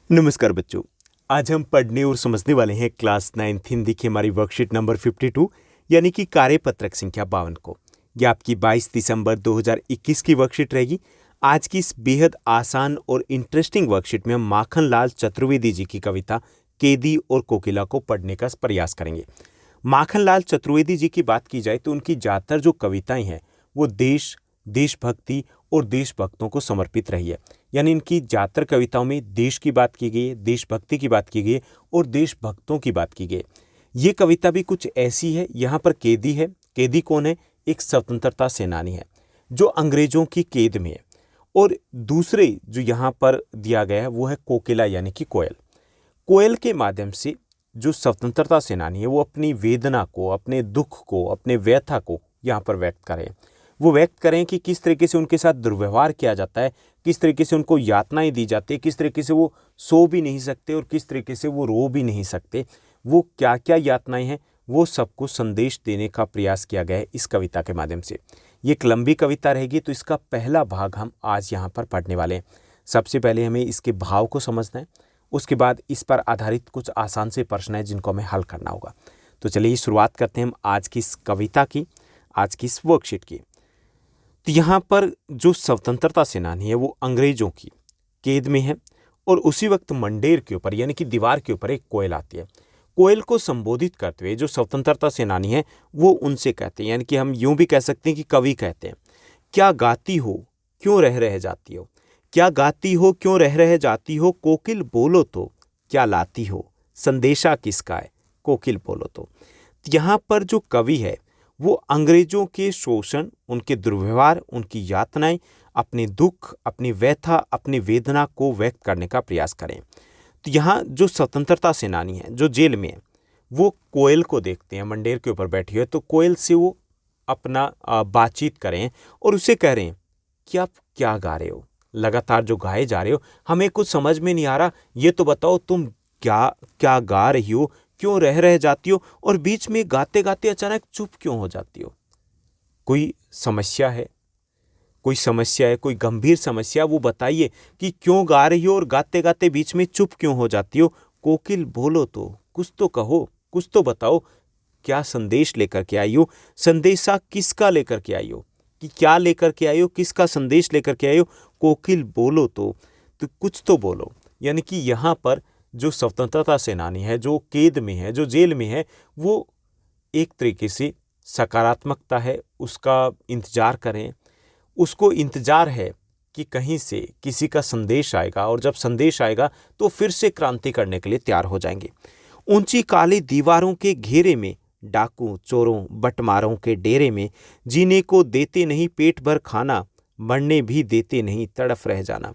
नमस्कार बच्चों। आज हम पढ़ने और समझने वाले हैं क्लास 9th हिंदी की हमारी वर्कशीट नंबर 52 यानी कि कार्यपत्रक संख्या 52 को। यह आपकी 22 दिसंबर 2021 की वर्कशीट रहेगी। आज की इस बेहद आसान और इंटरेस्टिंग वर्कशीट में हम माखनलाल चतुर्वेदी जी की कविता केदी और कोकिला को पढ़ने का प्रयास करेंगे। माखनलाल चतुर्वेदी जी की बात की जाए तो उनकी ज़्यादातर जो कविताएं हैं वो देशभक्ति और देशभक्तों को समर्पित रही है। यानी इनकी ज़्यादातर कविताओं में देश की बात की गई है, देशभक्ति की बात की गई है और देशभक्तों की बात की गई है। ये कविता भी कुछ ऐसी है। यहाँ पर केदी है। केदी कौन है? एक स्वतंत्रता सेनानी है जो अंग्रेजों की कैद में है। और दूसरे जो यहाँ पर दिया गया है वो है कोकिला यानी कि कोयल। कोयल के माध्यम से जो स्वतंत्रता सेनानी है वो अपनी वेदना को, अपने दुख को, अपने व्यथा को यहाँ पर व्यक्त करें। वो व्यक्त करें कि किस तरीके से उनके साथ दुर्व्यवहार किया जाता है, किस तरीके से उनको यातनाएं दी जाती है, किस तरीके से वो सो भी नहीं सकते और किस तरीके से वो रो भी नहीं सकते। वो क्या क्या यातनाएं हैं वो सबको संदेश देने का प्रयास किया गया है इस कविता के माध्यम से। ये एक लंबी कविता रहेगी तो इसका पहला भाग हम आज यहाँ पर पढ़ने वाले हैं। सबसे पहले हमें इसके भाव को समझना है, उसके बाद इस पर आधारित कुछ आसान से प्रश्न हैं जिनको हमें हल करना होगा। तो चलिए शुरुआत करते हैं हम आज की इस कविता की, आज की इस वर्कशीट की। तो यहाँ पर जो स्वतंत्रता सेनानी है वो अंग्रेजों की कैद में है और उसी वक्त मंडेर के ऊपर यानी कि दीवार के ऊपर एक कोयल आती है। कोयल को संबोधित करते हुए जो स्वतंत्रता सेनानी है वो उनसे कहते हैं, यानी कि हम यूं भी कह सकते हैं कि कवि कहते हैं, क्या गाती हो क्यों रह रह जाती हो, क्या गाती हो क्यों रह रह जाती हो, कोकिल बोलो तो क्या लाती हो, संदेशा किसका है, कोकिल बोलो तो। यहाँ पर जो कवि है वो अंग्रेजों के शोषण, उनके दुर्व्यवहार, उनकी यातनाएं, अपने दुख, अपनी व्यथा, अपनी वेदना को व्यक्त करने का प्रयास करें। तो यहाँ जो स्वतंत्रता सेनानी है जो जेल में है वो कोयल को देखते हैं, मंडेर के ऊपर बैठी है, तो कोयल से वो अपना बातचीत करें और उसे कह रहे हैं कि आप क्या गा रहे हो, लगातार जो गाए जा रहे हो हमें कुछ समझ में नहीं आ रहा, ये तो बताओ तुम क्या क्या गा रही हो, क्यों रह रह जाती हो और बीच में गाते गाते अचानक चुप क्यों हो जाती हो। कोई समस्या है, कोई समस्या है, कोई गंभीर समस्या, वो बताइए कि क्यों गा रही हो और गाते गाते बीच में चुप क्यों हो जाती हो। कोकिल बोलो तो, कुछ तो कहो, कुछ तो बताओ, क्या संदेश लेकर के आई हो, संदेशा किसका लेकर के आई हो, कि क्या लेकर के आई हो, किसका संदेश लेकर के आई हो, कोकिल बोलो तो कुछ तो बोलो। यानी कि यहाँ पर जो स्वतंत्रता सेनानी है जो कैद में है, जो जेल में है, वो एक तरीके से सकारात्मकता है, उसका इंतजार करें, उसको इंतजार है कि कहीं से किसी का संदेश आएगा और जब संदेश आएगा तो फिर से क्रांति करने के लिए तैयार हो जाएंगे। ऊंची काली दीवारों के घेरे में, डाकू चोरों बटमारों के डेरे में, जीने को देते नहीं पेट भर खाना, मरने भी देते नहीं तड़फ रह जाना।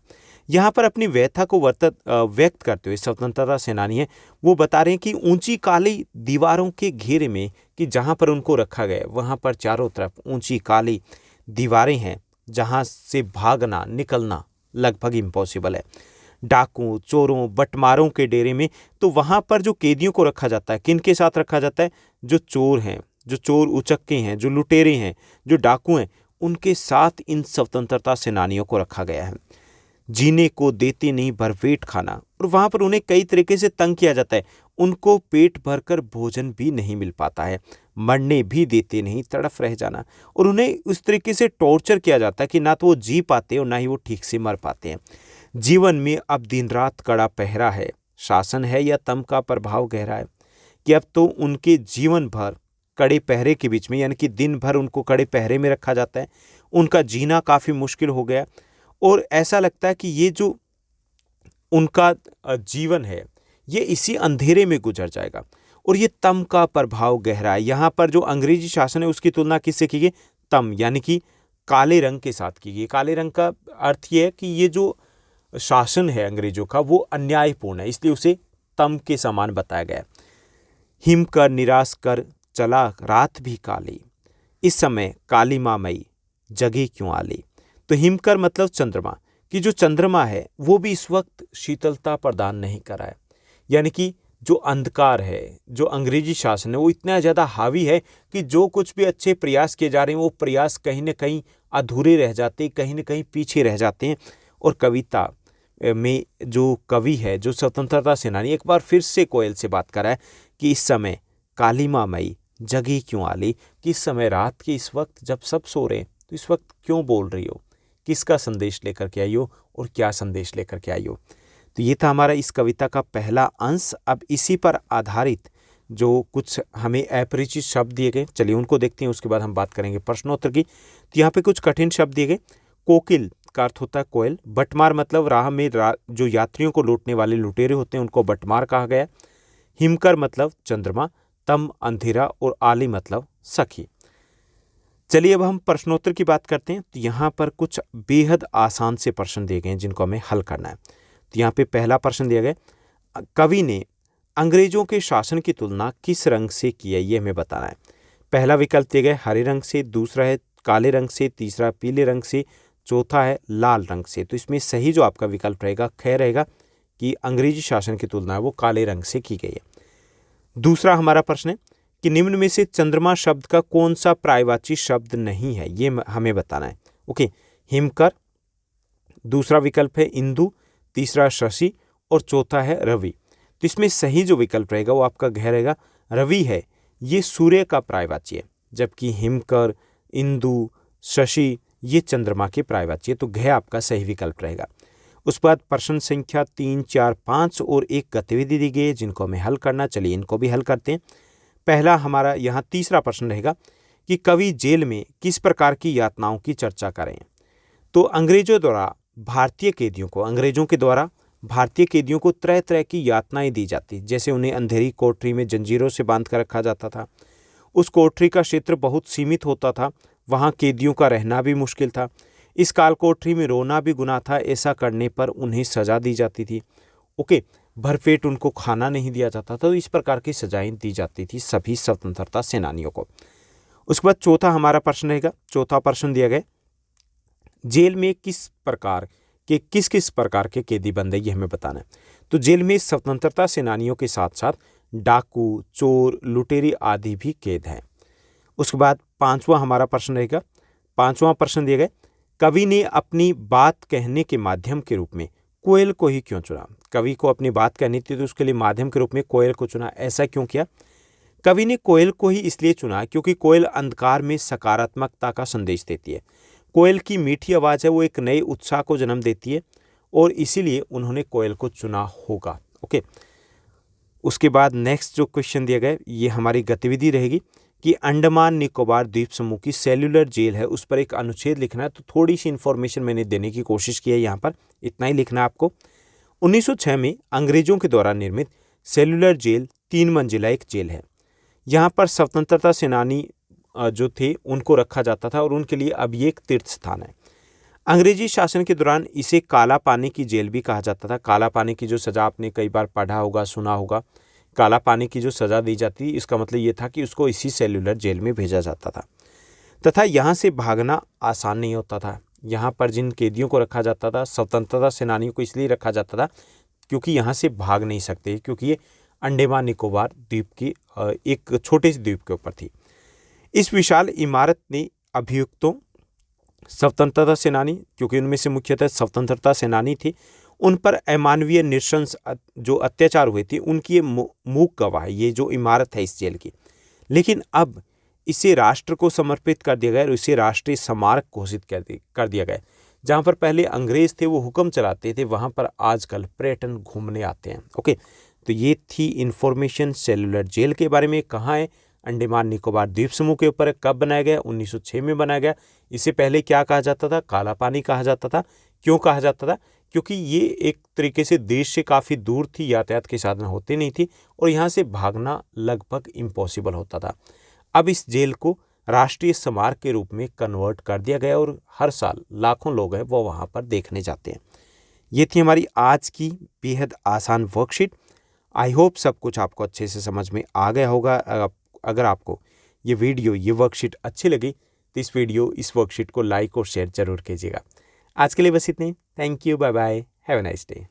यहाँ पर अपनी व्यथा को व्यक्त करते हुए स्वतंत्रता सेनानी है वो बता रहे हैं कि ऊंची काली दीवारों के घेरे में, कि जहाँ पर उनको रखा गया वहाँ पर चारों तरफ ऊंची काली दीवारें हैं जहाँ से भागना निकलना लगभग इम्पॉसिबल है। डाकुओं चोरों बटमारों के डेरे में, तो वहाँ पर जो कैदियों को रखा जाता है, किन के साथ रखा जाता है, जो चोर हैं, जो चोर उचक्के हैं, जो लुटेरे हैं, जो डाकू हैं, उनके साथ इन स्वतंत्रता सेनानियों को रखा गया है। जीने को देते नहीं भरपेट खाना, और वहाँ पर उन्हें कई तरीके से तंग किया जाता है, उनको पेट भरकर भोजन भी नहीं मिल पाता है, मरने भी देते नहीं तड़फ रह जाना, और उन्हें उस तरीके से टॉर्चर किया जाता है कि ना तो वो जी पाते और ना ही वो ठीक से मर पाते हैं। जीवन में अब दिन रात कड़ा पहरा है, शासन है या तम का प्रभाव गहरा है, कि अब तो उनके जीवन भर कड़े पहरे के बीच में, यानी कि दिन भर उनको कड़े पहरे में रखा जाता है, उनका जीना काफ़ी मुश्किल हो गया और ऐसा लगता है कि ये जो उनका जीवन है ये इसी अंधेरे में गुजर जाएगा और ये तम का प्रभाव गहरा है। यहाँ पर जो अंग्रेजी शासन है उसकी तुलना किससे की गई, तम यानी कि काले रंग के साथ की गई। काले रंग का अर्थ ये है कि ये जो शासन है अंग्रेजों का वो अन्यायपूर्ण है, इसलिए उसे तम के समान बताया गया है। हिम कर निराश कर चला रात भी काली, इस समय काली माँ मई जगी क्यों आली। तो हिमकर मतलब चंद्रमा, कि जो चंद्रमा है वो भी इस वक्त शीतलता प्रदान नहीं कर रहा है, यानी कि जो अंधकार है, जो अंग्रेजी शासन है वो इतना ज़्यादा हावी है कि जो कुछ भी अच्छे प्रयास किए जा रहे हैं वो प्रयास कहीं ना कहीं अधूरे रह जाते हैं, कहीं ना कहीं पीछे रह जाते हैं। और कविता में जो कवि है, जो स्वतंत्रता सेनानी, एक बार फिर से कोयल से बात कर रहा है कि इस समय काली माँ मई जगी क्यों आली, कि इस समय रात के इस वक्त जब सब सो रहे हैं तो इस वक्त क्यों बोल रही हो, किसका संदेश लेकर के आई हो और क्या संदेश लेकर के आई हो। तो ये था हमारा इस कविता का पहला अंश। अब इसी पर आधारित जो कुछ हमें अपरिचित शब्द दिए गए, चलिए उनको देखते हैं, उसके बाद हम बात करेंगे प्रश्नोत्तर की। तो यहाँ पे कुछ कठिन शब्द दिए गए। कोकिल का अर्थ होता है कोयल। बटमार मतलब राह में जो यात्रियों को लूटने वाले लुटेरे होते हैं उनको बटमार कहा गया। हिमकर मतलब चंद्रमा। तम अंधेरा। और आली मतलब सखी। चलिए अब हम प्रश्नोत्तर की बात करते हैं। तो यहाँ पर कुछ बेहद आसान से प्रश्न दिए गए हैं जिनको हमें हल करना है। तो यहाँ पे पहला प्रश्न दिया गया, कवि ने अंग्रेजों के शासन की तुलना किस रंग से की है, ये हमें बताना है। पहला विकल्प दिया गया हरे रंग से, दूसरा है काले रंग से, तीसरा पीले रंग से, चौथा है लाल रंग से। तो इसमें सही जो आपका विकल्प रहेगा ख रहेगा कि अंग्रेजी शासन की तुलना है वो काले रंग से की गई है। दूसरा हमारा प्रश्न है कि निम्न में से चंद्रमा शब्द का कौन सा पर्यायवाची शब्द नहीं है, ये हमें बताना है। ओके, हिमकर, दूसरा विकल्प है इंदु, तीसरा शशि और चौथा है रवि। तो इसमें सही जो विकल्प रहेगा वो आपका घ रहेगा, रवि है, ये सूर्य का पर्यायवाची है, जबकि हिमकर, इंदु, शशि ये चंद्रमा के पर्यायवाची है। तो घ आपका सही विकल्प रहेगा। उसके बाद प्रश्न संख्या 3, 4, 5 और एक गतिविधि दी गई है जिनको हमें हल करना। चलिए इनको भी हल करते हैं। पहला हमारा यहाँ तीसरा प्रश्न रहेगा कि कवि जेल में किस प्रकार की यातनाओं की चर्चा करें। तो अंग्रेजों के द्वारा भारतीय कैदियों को तरह तरह की यातनाएं दी जाती, जैसे उन्हें अंधेरी कोठरी में जंजीरों से बांध कर रखा जाता था। उस कोठरी का क्षेत्र बहुत सीमित होता था, वहाँ कैदियों का रहना भी मुश्किल था। इस काल कोठरी में रोना भी गुनाह था, ऐसा करने पर उन्हें सजा दी जाती थी। ओके, भरपेट उनको खाना नहीं दिया जाता था। तो इस प्रकार की सजाएं दी जाती थी सभी स्वतंत्रता सेनानियों को। उसके बाद चौथा हमारा प्रश्न रहेगा। चौथा प्रश्न दिया गया, जेल में किस किस प्रकार के कैदी बंद है, ये हमें बताना है। तो जेल में स्वतंत्रता सेनानियों के साथ साथ डाकू, चोर, लुटेरी आदि भी कैद हैं। उसके बाद पांचवा हमारा प्रश्न रहेगा। पांचवा प्रश्न दिया गया, कवि ने अपनी बात कहने के माध्यम के रूप में कोयल को ही क्यों चुना। कवि को अपनी बात कहनी थी तो उसके लिए माध्यम के रूप में कोयल को चुना, ऐसा क्यों किया। कवि ने कोयल को ही इसलिए चुना क्योंकि कोयल अंधकार में सकारात्मकता का संदेश देती है। कोयल की मीठी आवाज़ है वो एक नए उत्साह को जन्म देती है और इसीलिए उन्होंने कोयल को चुना होगा। ओके, उसके बाद नेक्स्ट जो क्वेश्चन दिया गया ये हमारी गतिविधि रहेगी कि अंडमान निकोबार द्वीप समूह की सेल्यूलर जेल है, उस पर एक अनुच्छेद लिखना है। तो थोड़ी सी इन्फॉर्मेशन मैंने देने की कोशिश की है, यहाँ पर इतना ही लिखना है आपको। 1906 में अंग्रेजों के द्वारा निर्मित सेल्यूलर जेल 3 मंजिला एक जेल है। यहाँ पर स्वतंत्रता सेनानी जो थे उनको रखा जाता था और उनके लिए अब ये एक तीर्थ स्थान है। अंग्रेजी शासन के दौरान इसे काला पानी की जेल भी कहा जाता था। काला पानी की जो सज़ा आपने कई बार पढ़ा होगा, सुना होगा, काला पानी की जो सज़ा दी जाती, इसका मतलब ये था कि उसको इसी सेल्यूलर जेल में भेजा जाता था तथा यहाँ से भागना आसान नहीं होता था। यहाँ पर जिन कैदियों को रखा जाता था, स्वतंत्रता सेनानियों को इसलिए रखा जाता था क्योंकि यहाँ से भाग नहीं सकते, क्योंकि ये अंडमान निकोबार द्वीप की एक छोटे से द्वीप के ऊपर थी। इस विशाल इमारत ने अभियुक्तों, स्वतंत्रता सेनानी, क्योंकि उनमें से मुख्यतः स्वतंत्रता सेनानी थे, उन पर अमानवीय नृशंस जो अत्याचार हुए थे उनकी ये मूक गवाह है, ये जो इमारत है इस जेल की। लेकिन अब इसे राष्ट्र को समर्पित कर दिया गया और इसे राष्ट्रीय स्मारक घोषित कर दिया गया। जहाँ पर पहले अंग्रेज थे वो हुक्म चलाते थे, वहाँ पर आजकल पर्यटन घूमने आते हैं। ओके, तो ये थी इन्फॉर्मेशन सेल्यूलर जेल के बारे में। कहाँ है, अंडमान निकोबार द्वीप समूह के ऊपर। कब बनाया गया, 1906 में बनाया गया। इससे पहले क्या कहा जाता था, काला पानी कहा जाता था। क्यों कहा जाता था, क्योंकि ये एक तरीके से देश से काफ़ी दूर थी, यातायात के साधन होते नहीं थी और यहाँ से भागना लगभग इम्पॉसिबल होता था। अब इस जेल को राष्ट्रीय स्मारक के रूप में कन्वर्ट कर दिया गया और हर साल लाखों लोग हैं वो वहाँ पर देखने जाते हैं। ये थी हमारी आज की बेहद आसान वर्कशीट। आई होप सब कुछ आपको अच्छे से समझ में आ गया होगा। अगर आपको ये वीडियो, ये वर्कशीट अच्छी लगी तो इस वर्कशीट को लाइक और शेयर जरूर कीजिएगा। आज के लिए बस इतने। Thank you, bye bye, have a nice day.